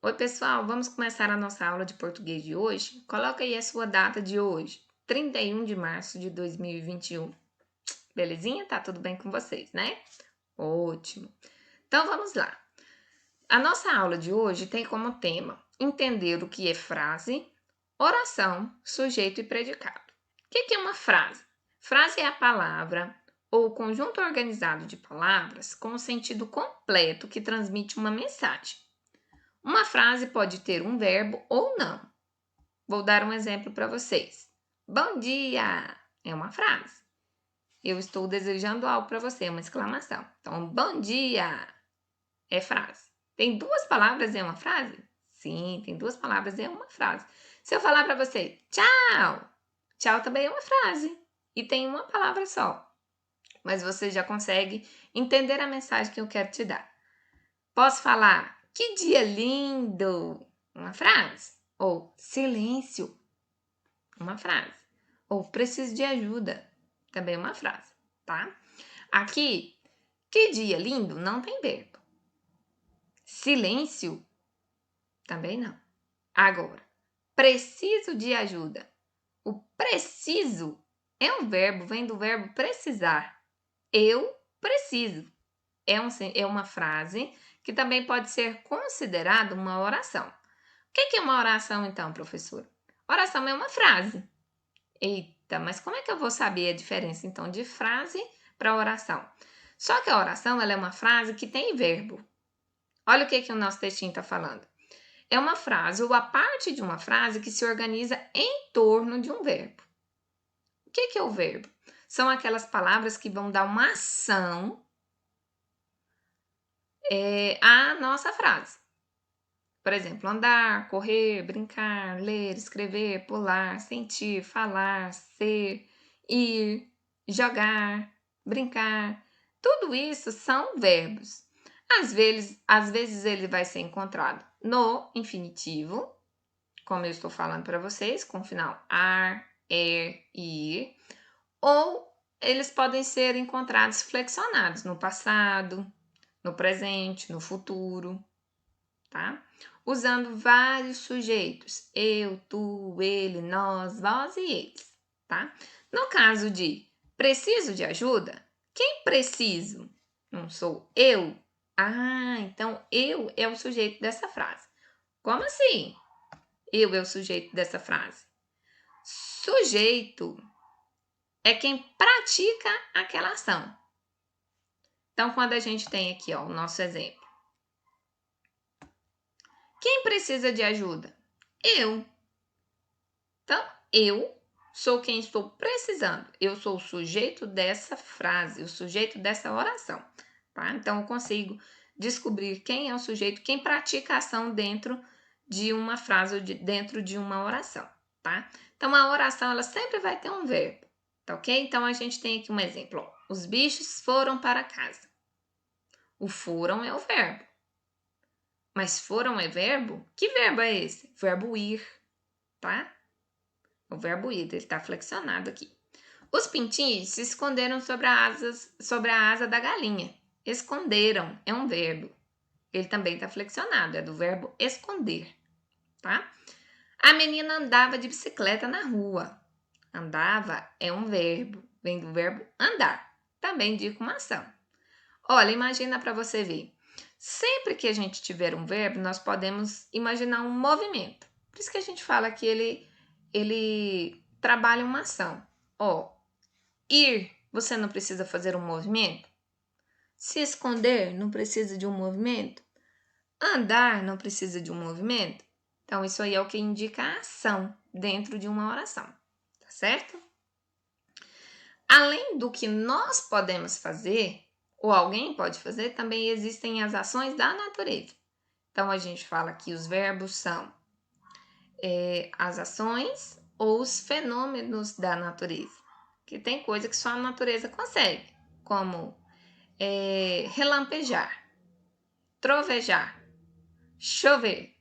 Oi, pessoal, vamos começar a nossa aula de português de hoje? Coloca aí a sua data de hoje, 31 de março de 2021. Belezinha? Tá tudo bem com vocês, né? Ótimo. Então vamos lá. A nossa aula de hoje tem como tema entender o que é frase, oração, sujeito e predicado. O que é uma frase? Frase é a palavra ou o conjunto organizado de palavras com o sentido completo que transmite uma mensagem. Uma frase pode ter um verbo ou não. Vou dar um exemplo para vocês. Bom dia é uma frase. Eu estou desejando algo para você, é uma exclamação. Então, bom dia é frase. Tem duas palavras em uma frase? Sim, tem duas palavras em uma frase. Se eu falar para você, tchau, tchau também é uma frase. E tem uma palavra só. Mas você já consegue entender a mensagem que eu quero te dar. Posso falar, que dia lindo, uma frase. Ou silêncio, uma frase. Ou preciso de ajuda, também uma frase, tá? Aqui, que dia lindo, não tem verbo. Silêncio, também não. Agora, preciso de ajuda. O preciso é um verbo, vem do verbo precisar. Eu preciso. É uma frase que também pode ser considerada uma oração. O que é uma oração, então, professor? Oração é uma frase. Eita, mas como é que eu vou saber a diferença, então, de frase para oração? Só que a oração ela é uma frase que tem verbo. Olha o que o nosso textinho está falando. É uma frase ou a parte de uma frase que se organiza em torno de um verbo. O que é o verbo? São aquelas palavras que vão dar uma ação à nossa frase. Por exemplo, andar, correr, brincar, ler, escrever, pular, sentir, falar, ser, ir, jogar, brincar. Tudo isso são verbos. Às vezes ele vai ser encontrado no infinitivo, como eu estou falando para vocês, com o final ar, ir, ou eles podem ser encontrados flexionados no passado, no presente, no futuro, tá? Usando vários sujeitos, eu, tu, ele, nós, vós e eles, tá? No caso de preciso de ajuda, quem preciso? Não sou eu? Ah, então eu é o sujeito dessa frase. Como assim? Eu é o sujeito dessa frase. Sujeito é quem pratica aquela ação. Então, quando a gente tem aqui, ó, o nosso exemplo. Quem precisa de ajuda? Eu. Então, eu sou quem estou precisando. Eu sou o sujeito dessa frase, o sujeito dessa oração, tá? Então, eu consigo descobrir quem é o sujeito, quem pratica a ação dentro de uma frase ou dentro de uma oração, tá? Então, a oração, ela sempre vai ter um verbo, tá ok? Então, a gente tem aqui um exemplo, ó. Os bichos foram para casa. O foram é o verbo. Mas foram é verbo? Que verbo é esse? Verbo ir, tá? O verbo ir, ele está flexionado aqui. Os pintinhos se esconderam sobre a asa da galinha. Esconderam é um verbo. Ele também está flexionado, é do verbo esconder, tá? A menina andava de bicicleta na rua. Andava é um verbo, vem do verbo andar. Também indica uma ação. Olha, imagina para você ver. Sempre que a gente tiver um verbo, nós podemos imaginar um movimento. Por isso que a gente fala que ele trabalha uma ação. Ó, ir, você não precisa fazer um movimento. Se esconder, não precisa de um movimento. Andar, não precisa de um movimento. Então, isso aí é o que indica a ação dentro de uma oração, tá certo? Além do que nós podemos fazer, ou alguém pode fazer, também existem as ações da natureza. Então, a gente fala que os verbos são as ações ou os fenômenos da natureza. Que tem coisa que só a natureza consegue, como relampejar, trovejar, chover.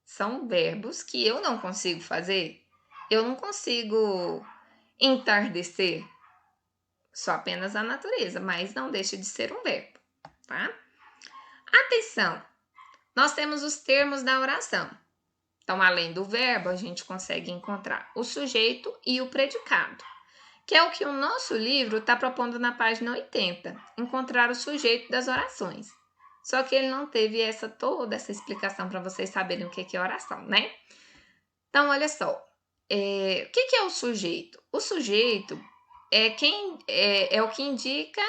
São verbos que eu não consigo fazer. Eu não consigo entardecer. Só apenas a natureza, mas não deixa de ser um verbo, tá? Atenção! Nós temos os termos da oração. Então, além do verbo, a gente consegue encontrar o sujeito e o predicado, que é o que o nosso livro está propondo na página 80, encontrar o sujeito das orações. Só que ele não teve toda essa explicação para vocês saberem o que é oração, né? Então, olha só, o que é o sujeito? O sujeito é o que indica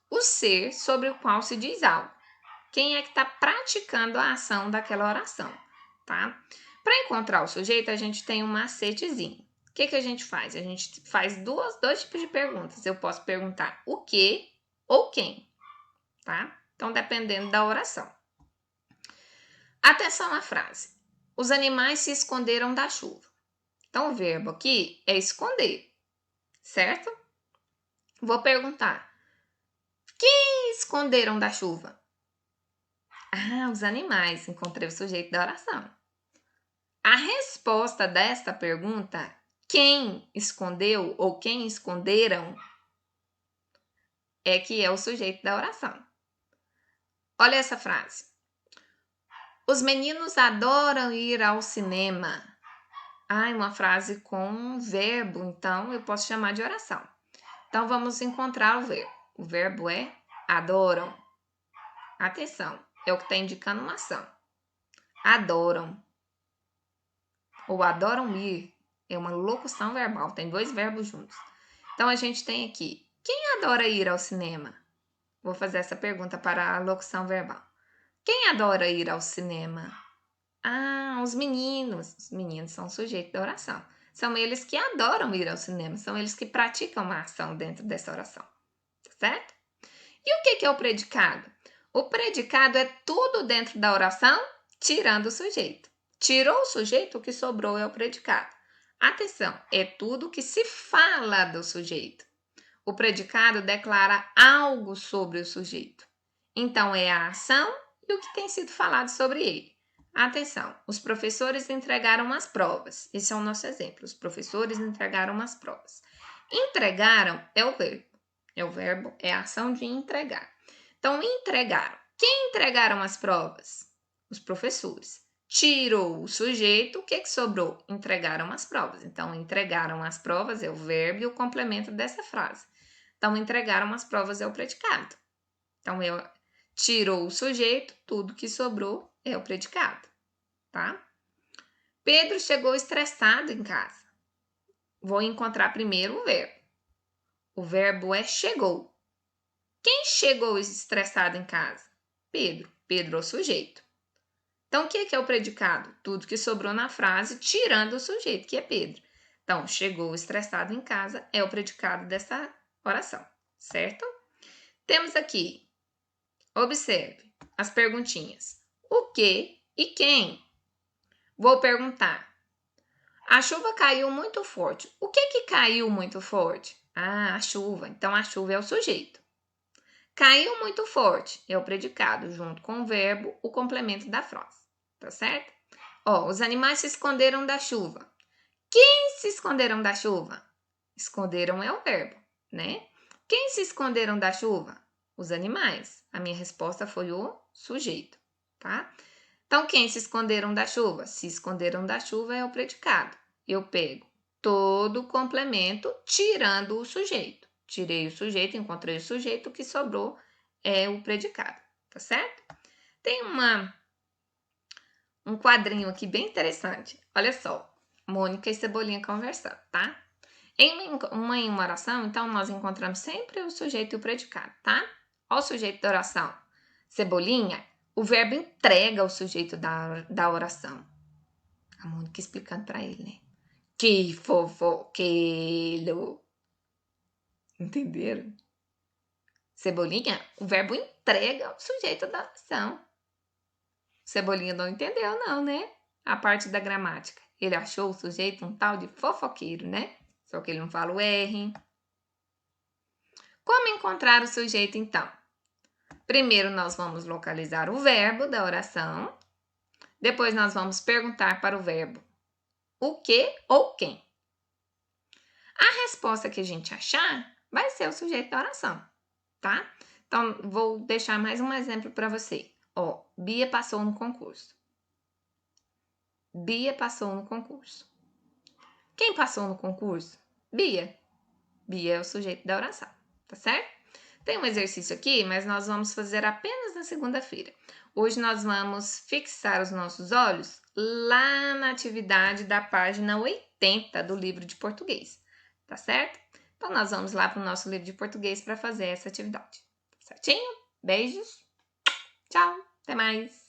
o ser sobre o qual se diz algo. Quem é que está praticando a ação daquela oração, tá? Para encontrar o sujeito, a gente tem um macetezinho. O que a gente faz? A gente faz dois tipos de perguntas. Eu posso perguntar o que ou quem, tá? Então, dependendo da oração. Atenção à frase. Os animais se esconderam da chuva. Então, o verbo aqui é esconder, certo? Vou perguntar. Quem esconderam da chuva? Ah, os animais. Encontrei o sujeito da oração. A resposta desta pergunta, quem escondeu ou quem esconderam, é que é o sujeito da oração. Olha essa frase. Os meninos adoram ir ao cinema. Ah, é uma frase com um verbo, então eu posso chamar de oração. Então vamos encontrar o verbo. O verbo é adoram. Atenção, é o que está indicando uma ação. Adoram. Ou adoram ir. É uma locução verbal, tem dois verbos juntos. Então a gente tem aqui, quem adora ir ao cinema? Vou fazer essa pergunta para a locução verbal. Quem adora ir ao cinema? Ah, os meninos. Os meninos são o sujeito da oração. São eles que adoram ir ao cinema, são eles que praticam uma ação dentro dessa oração, certo? E o que é o predicado? O predicado é tudo dentro da oração, tirando o sujeito. Tirou o sujeito, o que sobrou é o predicado. Atenção, é tudo que se fala do sujeito. O predicado declara algo sobre o sujeito. Então, é a ação e o que tem sido falado sobre ele. Atenção, os professores entregaram as provas. Esse é o nosso exemplo. Os professores entregaram as provas. Entregaram é o verbo. O verbo é a ação de entregar. Então, entregaram. Quem entregaram as provas? Os professores. Tirou o sujeito, o que sobrou? Entregaram as provas. Então, entregaram as provas é o verbo e o complemento dessa frase. Então, entregaram as provas é o predicado. Então, tirou o sujeito, tudo que sobrou é o predicado, tá? Pedro chegou estressado em casa. Vou encontrar primeiro o verbo. O verbo é chegou. Quem chegou estressado em casa? Pedro. Pedro é o sujeito. Então, o que é o predicado? Tudo que sobrou na frase, tirando o sujeito, que é Pedro. Então, chegou estressado em casa é o predicado dessa oração, certo? Temos aqui, observe as perguntinhas. O que e quem? Vou perguntar. A chuva caiu muito forte. O que caiu muito forte? Ah, a chuva. Então, a chuva é o sujeito. Caiu muito forte é o predicado, junto com o verbo, o complemento da frase. Tá certo? Ó, os animais se esconderam da chuva. Quem se esconderam da chuva? Esconderam é o verbo, né? Quem se esconderam da chuva? Os animais. A minha resposta foi o sujeito, tá? Então, quem se esconderam da chuva? Se esconderam da chuva é o predicado. Eu pego todo o complemento, tirando o sujeito. Tirei o sujeito, encontrei o sujeito, o que sobrou é o predicado, tá certo? Tem um quadrinho aqui bem interessante. Olha só, Mônica e Cebolinha conversando, tá? Em uma oração, então, nós encontramos sempre o sujeito e o predicado, tá? Olha o sujeito da oração. Cebolinha, o verbo entrega o sujeito da oração. A Mônica explicando para ele, né? Que fofoqueiro. Entenderam? Cebolinha, o verbo entrega o sujeito da oração. Cebolinha não entendeu, não, né? A parte da gramática. Ele achou o sujeito um tal de fofoqueiro, né? Só que ele não fala o R. Como encontrar o sujeito, então? Primeiro, nós vamos localizar o verbo da oração. Depois, nós vamos perguntar para o verbo o que ou quem. A resposta que a gente achar vai ser o sujeito da oração, tá? Então, vou deixar mais um exemplo para você. Ó, Bia passou no concurso. Bia passou no concurso. Quem passou no concurso? Bia. Bia é o sujeito da oração, tá certo? Tem um exercício aqui, mas nós vamos fazer apenas na segunda-feira. Hoje nós vamos fixar os nossos olhos lá na atividade da página 80 do livro de português, tá certo? Então, nós vamos lá para o nosso livro de português para fazer essa atividade, certinho? Beijos, tchau, até mais!